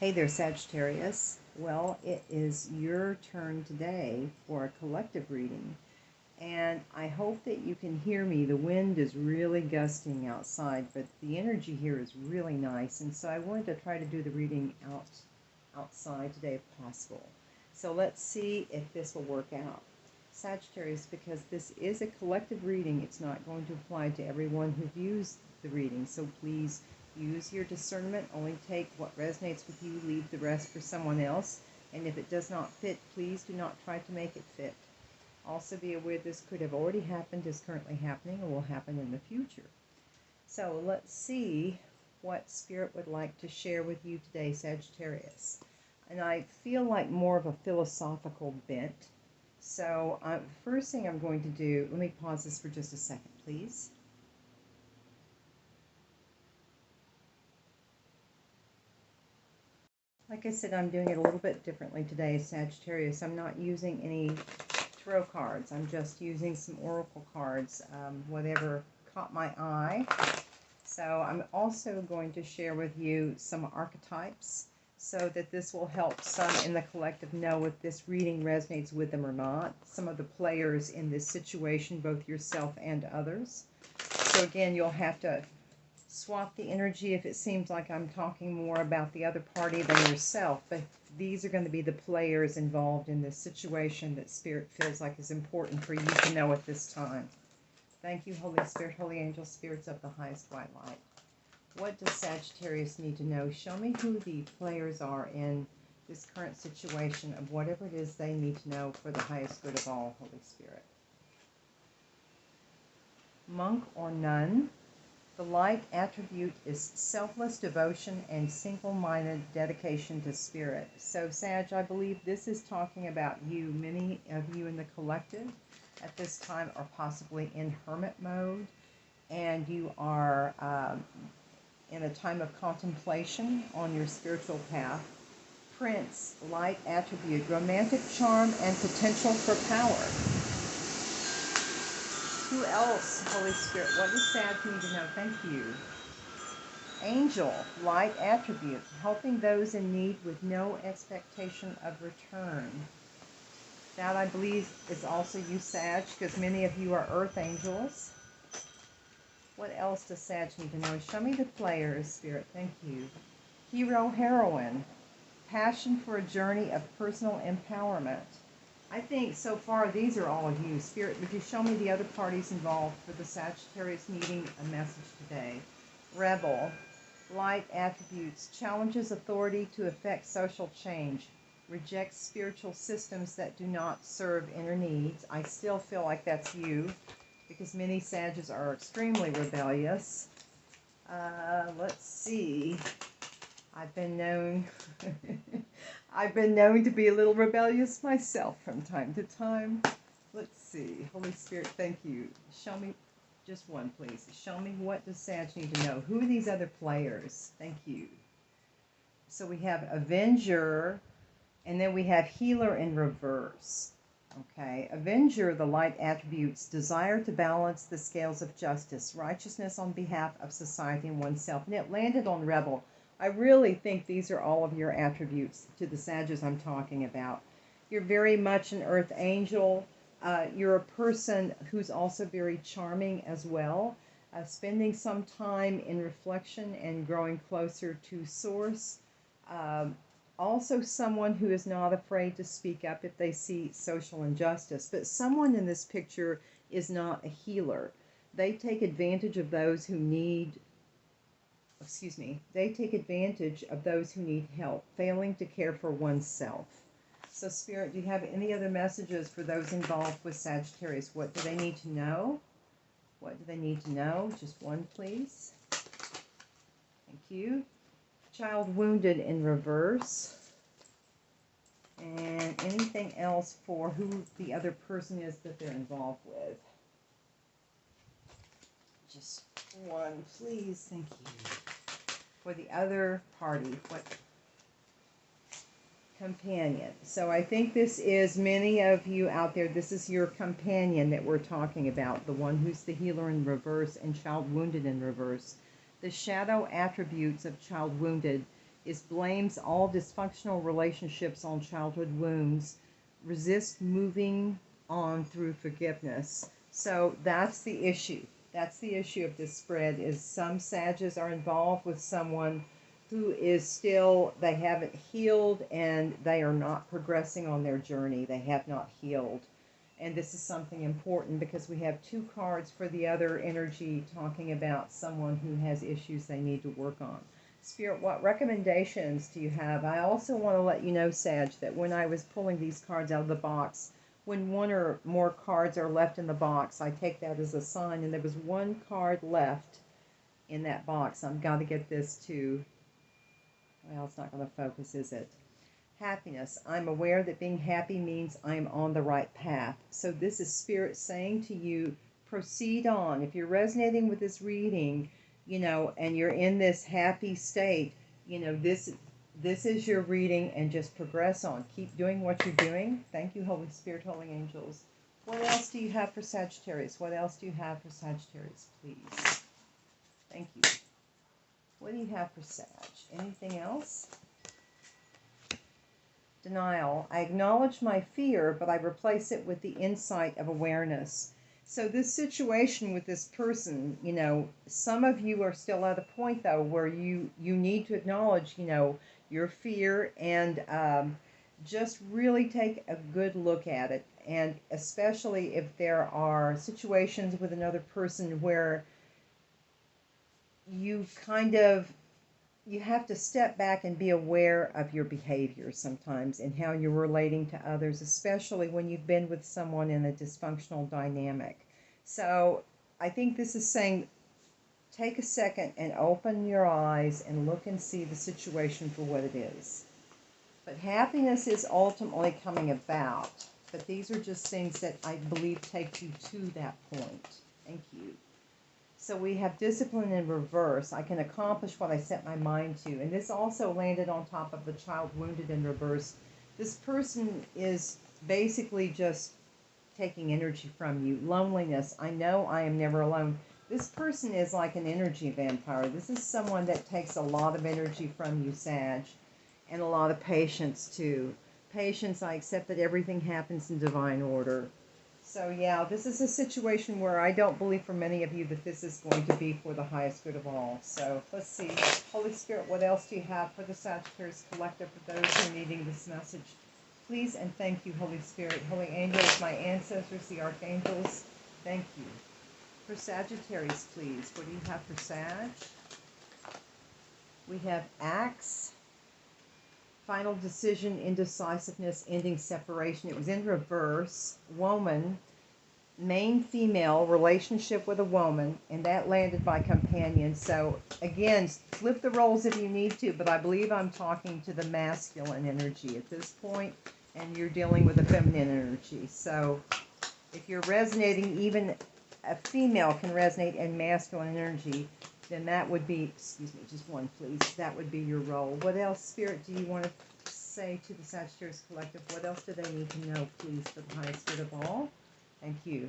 Hey there, Sagittarius. Well, it is your turn today for a collective reading, and I hope that you can hear me. The wind is really gusting outside, but the energy here is really nice, and so I wanted to try to do the reading outside today if possible. So let's see if this will work out. Sagittarius, because this is a collective reading, it's not going to apply to everyone who views the reading, so please use your discernment. Only take what resonates with you, leave the rest for someone else, and if it does not fit, please do not try to make it fit. Also be aware this could have already happened, is currently happening, or will happen in the future. So let's see what Spirit would like to share with you today, Sagittarius. And I feel like more of a philosophical bent. So first thing I'm going to do, let me pause this for just a second, please. Like I said, I'm doing it a little bit differently today, Sagittarius. I'm not using any tarot cards. I'm just using some oracle cards, whatever caught my eye. So I'm also going to share with you some archetypes so that this will help some in the collective know if this reading resonates with them or not. Some of the players in this situation, both yourself and others. So again, you'll have to swap the energy if it seems like I'm talking more about the other party than yourself, but these are going to be the players involved in this situation that Spirit feels like is important for you to know at this time. Thank you, Holy Spirit, Holy Angel, Spirits of the highest white light. What does Sagittarius need to know? Show me who the players are in this current situation of whatever it is they need to know for the highest good of all, Holy Spirit. Monk or nun? The light attribute is selfless devotion and single-minded dedication to Spirit. So, Sag, I believe this is talking about you. Many of you in the collective at this time are possibly in hermit mode, and you are in a time of contemplation on your spiritual path. Prince, light attribute, romantic charm and potential for power. Who else, Holy Spirit? What does Sag need to know? Thank you. Angel, light attribute, helping those in need with no expectation of return. That, I believe, is also you, Sag, because many of you are earth angels. What else does Sag need to know? Show me the players, Spirit. Thank you. Hero, heroine, passion for a journey of personal empowerment. I think so far these are all of you. Spirit, would you show me the other parties involved for the Sagittarius needing a message today? Rebel, light attributes, challenges authority to effect social change, rejects spiritual systems that do not serve inner needs. I still feel like that's you, because many Sages are extremely rebellious. Let's see. I've been known to be a little rebellious myself from time to time. Let's see. Holy Spirit, thank you. Show me just one, please. Show me, what does Sag need to know? Who are these other players? Thank you. So we have Avenger, and then we have Healer in reverse. Okay, Avenger, the light attributes, desire to balance the scales of justice, righteousness on behalf of society and oneself. And it landed on Rebel. I really think these are all of your attributes to the Sages I'm talking about. You're very much an earth angel. You're a person who's also very charming as well. Spending some time in reflection and growing closer to Source. Also someone who is not afraid to speak up if they see social injustice. But someone in this picture is not a healer. They take advantage of those who need help, failing to care for oneself. So, Spirit, do you have any other messages for those involved with Sagittarius? What do they need to know? What do they need to know? Just one, please. Thank you. Child wounded in reverse. And anything else for who the other person is that they're involved with? Just one, please. Thank you. For the other party, what? Companion. So I think this is, many of you out there, this is your companion that we're talking about, the one who's the healer in reverse and child wounded in reverse. The shadow attributes of child wounded is blames all dysfunctional relationships on childhood wounds, resist moving on through forgiveness. So that's the issue. That's the issue of this spread, is some Sages are involved with someone who is still, they haven't healed and they are not progressing on their journey. They have not healed. And this is something important because we have 2 cards for the other energy talking about someone who has issues they need to work on. Spirit, what recommendations do you have? I also want to let you know, Sag, that when I was pulling these cards out of the box, when 1 or more cards are left in the box, I take that as a sign, and there was 1 card left in that box. I've got to get this to, well, it's not going to focus, is it? Happiness. I'm aware that being happy means I'm on the right path. So this is Spirit saying to you, proceed on. If you're resonating with this reading, and you're in this happy state, this is your reading, and just progress on. Keep doing what you're doing. Thank you, Holy Spirit, Holy Angels. What else do you have for Sagittarius? What else do you have for Sagittarius, please? Thank you. What do you have for Sag? Anything else? Denial. I acknowledge my fear, but I replace it with the insight of awareness. So this situation with this person, some of you are still at a point, though, where you need to acknowledge, your fear, and just really take a good look at it. And especially if there are situations with another person where you have to step back and be aware of your behavior sometimes and how you're relating to others, especially when you've been with someone in a dysfunctional dynamic. So I think this is saying, take a second and open your eyes and look and see the situation for what it is. But happiness is ultimately coming about. But these are just things that I believe take you to that point. Thank you. So we have discipline in reverse. I can accomplish what I set my mind to. And this also landed on top of the child wounded in reverse. This person is basically just taking energy from you. Loneliness. I know I am never alone. This person is like an energy vampire. This is someone that takes a lot of energy from you, Sag, and a lot of patience too. Patience, I accept that everything happens in divine order. So yeah, this is a situation where I don't believe for many of you that this is going to be for the highest good of all. So let's see. Holy Spirit, what else do you have for the Sagittarius Collective, for those who are needing this message? Please and thank you, Holy Spirit. Holy angels, my ancestors, the archangels, thank you. For Sagittarius, please, what do you have for Sag? We have Axe. Final decision, indecisiveness, ending separation. It was in reverse. Woman, main female, relationship with a woman, and that landed by companion. So again, flip the roles if you need to, but I believe I'm talking to the masculine energy at this point, and you're dealing with a feminine energy. So if you're resonating, even a female can resonate in masculine energy, then that would be, excuse me, just one please, that would be your role. What else, Spirit, do you want to say to the Sagittarius Collective? What else do they need to know, please, for the highest good of all? Thank you.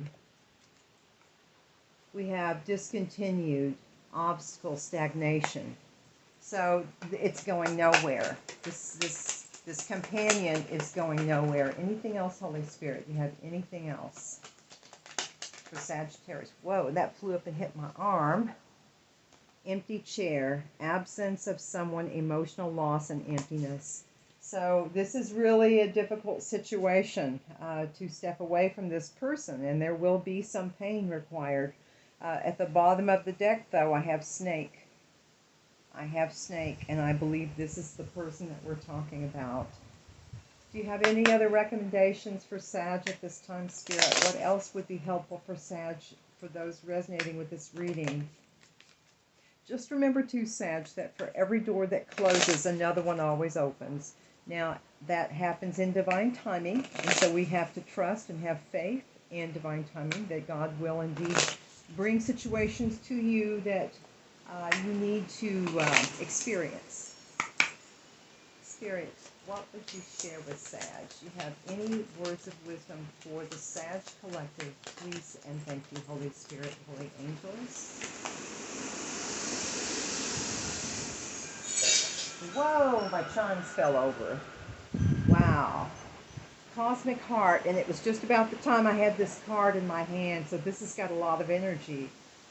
We have discontinued, obstacle, stagnation. So it's going nowhere. This companion is going nowhere. Anything else, Holy Spirit? Do you have anything else for Sagittarius? Whoa, that flew up and hit my arm. Empty chair, absence of someone, emotional loss and emptiness. So this is really a difficult situation to step away from this person, and there will be some pain required. At the bottom of the deck, though, I have snake. I have snake, and I believe this is the person that we're talking about. Do you have any other recommendations for Sag at this time, Spirit? What else would be helpful for Sag, for those resonating with this reading? Just remember too, Sag, that for every door that closes, another one always opens. Now, that happens in divine timing, and so we have to trust and have faith in divine timing that God will indeed bring situations to you that you need to experience. Spirit, what would you share with Sag? Do you have any words of wisdom for the Sag Collective? Please and thank you, Holy Spirit, Holy angels. Whoa, my chimes fell over. Wow. Cosmic Heart, and it was just about the time I had this card in my hand, so this has got a lot of energy.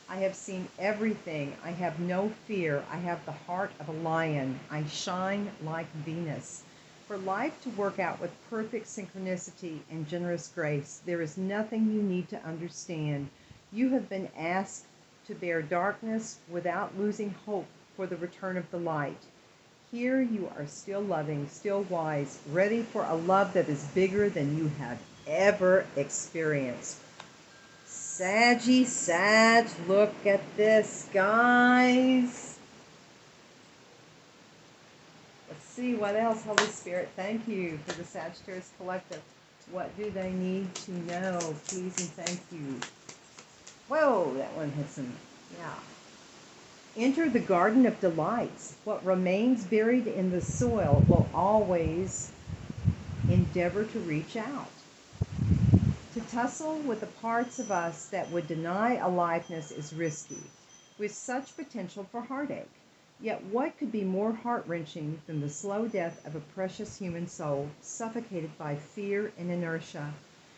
I have seen everything. I have no fear. I have the heart of a lion. I shine like Venus. For life to work out with perfect synchronicity and generous grace, there is nothing you need to understand. You have been asked to bear darkness without losing hope for the return of the light. Here you are still loving, still wise, ready for a love that is bigger than you have ever experienced. Saggy Sag, look at this, guys. Let's see what else, Holy Spirit. Thank you for the Sagittarius Collective. What do they need to know? Please and thank you. Whoa, that one hit some, yeah. Enter the garden of delights. What remains buried in the soil will always endeavor to reach out. To tussle with the parts of us that would deny aliveness is risky, with such potential for heartache. Yet what could be more heart-wrenching than the slow death of a precious human soul, suffocated by fear and inertia?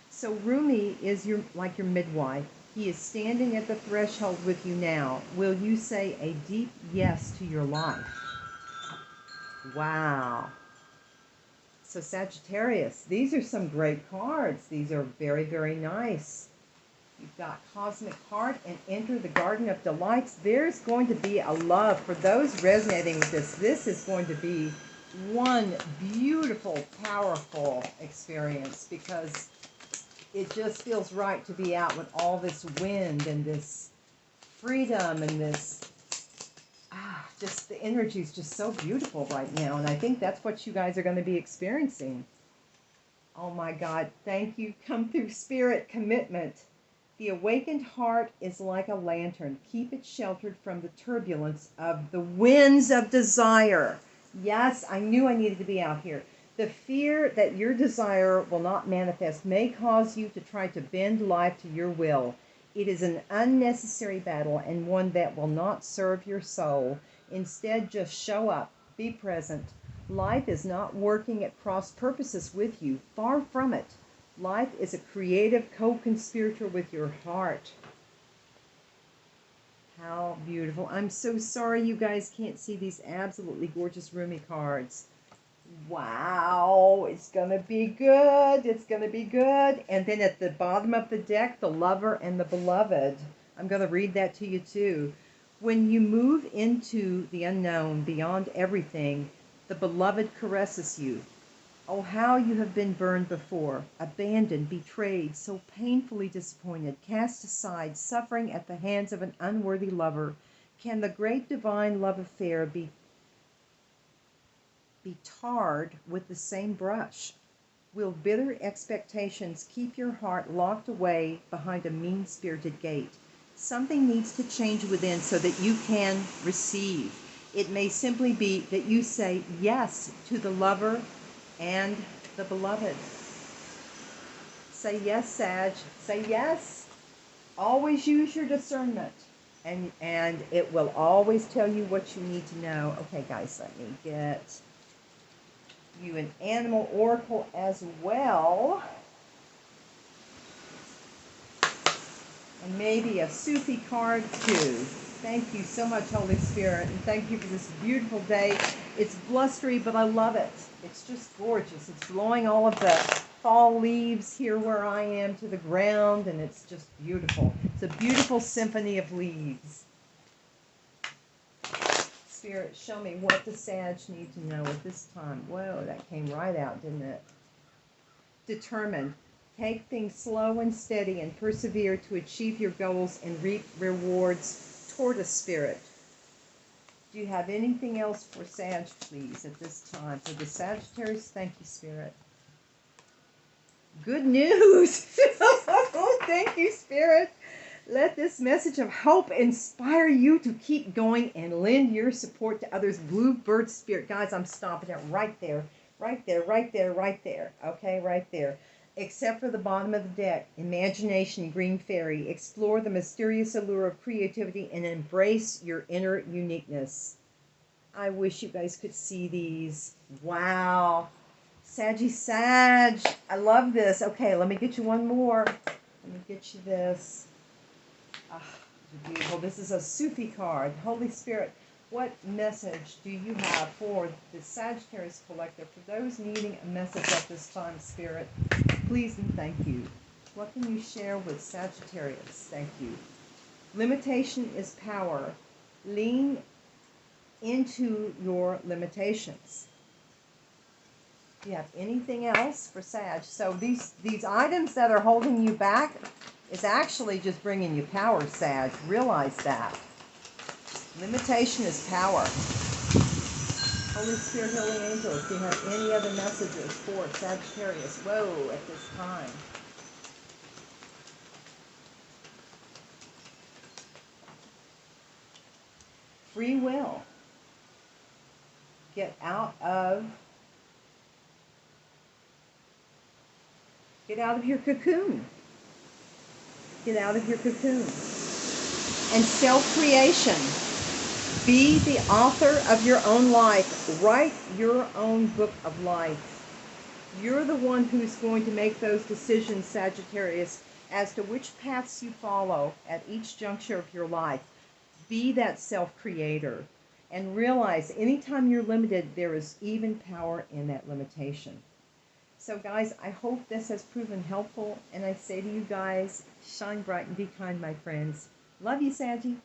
So Rumi is like your midwife. He is standing at the threshold with you now. Will you say a deep yes to your life? Wow. So Sagittarius, these are some great cards. These are very, very nice. You've got Cosmic Heart and Enter the Garden of Delights. There's going to be a love. For those resonating with this, this is going to be one beautiful, powerful experience, because it just feels right to be out with all this wind and this freedom and this, just the energy is just so beautiful right now. And I think that's what you guys are going to be experiencing. Oh my God, thank you. Come through, Spirit, commitment. The awakened heart is like a lantern. Keep it sheltered from the turbulence of the winds of desire. Yes, I knew I needed to be out here. The fear that your desire will not manifest may cause you to try to bend life to your will. It is an unnecessary battle and one that will not serve your soul. Instead, just show up, be present. Life is not working at cross purposes with you. Far from it. Life is a creative co-conspirator with your heart. How beautiful. I'm so sorry you guys can't see these absolutely gorgeous Rumi cards. Wow, it's going to be good. It's going to be good. And then at the bottom of the deck, the lover and the beloved. I'm going to read that to you too. When you move into the unknown, beyond everything, the beloved caresses you. Oh, how you have been burned before, abandoned, betrayed, so painfully disappointed, cast aside, suffering at the hands of an unworthy lover. Can the great divine love affair be tarred with the same brush? Will bitter expectations keep your heart locked away behind a mean-spirited gate? Something needs to change within so that you can receive. It may simply be that you say yes to the lover and the beloved. Say yes, Sag. Say yes. Always use your discernment. And it will always tell you what you need to know. Okay, guys, let me get you an animal oracle as well. And maybe a Sufi card too. Thank you so much, Holy Spirit. And thank you for this beautiful day. It's blustery, but I love it. It's just gorgeous. It's blowing all of the fall leaves here where I am to the ground, and it's just beautiful. It's a beautiful symphony of leaves. Spirit, show me what the Sag need to know at this time. Whoa, that came right out, didn't it? Determined. Take things slow and steady and persevere to achieve your goals and reap rewards toward a spirit. Do you have anything else for Sag, please, at this time? For the Sagittarius, thank you, Spirit. Good news! Thank you, Spirit. Let this message of hope inspire you to keep going and lend your support to others. Bluebird Spirit. Guys, I'm stopping it right there. Right there, right there, right there. Okay, right there. Except for the bottom of the deck, Imagination, Green Fairy. Explore the mysterious allure of creativity and embrace your inner uniqueness. I wish you guys could see these. Wow. Saggy Sag. I love this. Okay, let me get you one more. Let me get you this. Ah, beautiful. This is a Sufi card. Holy Spirit, what message do you have for the Sagittarius Collective? For those needing a message at this time, Spirit, please and thank you. What can you share with Sagittarius? Thank you. Limitation is power. Lean into your limitations. Do you have anything else for Sag? So these items that are holding you back is actually just bringing you power, Sag. Realize that. Limitation is power. Holy Spirit, Healing Angels, do you have any other messages for Sagittarius? Whoa, at this time. Free will. Get out of your cocoon. Get out of your cocoon. And self-creation. Be the author of your own life. Write your own book of life. You're the one who's going to make those decisions, Sagittarius, as to which paths you follow at each juncture of your life. Be that self-creator. And realize anytime you're limited, there is even power in that limitation. So guys, I hope this has proven helpful. And I say to you guys, shine bright and be kind, my friends. Love you, Saggy.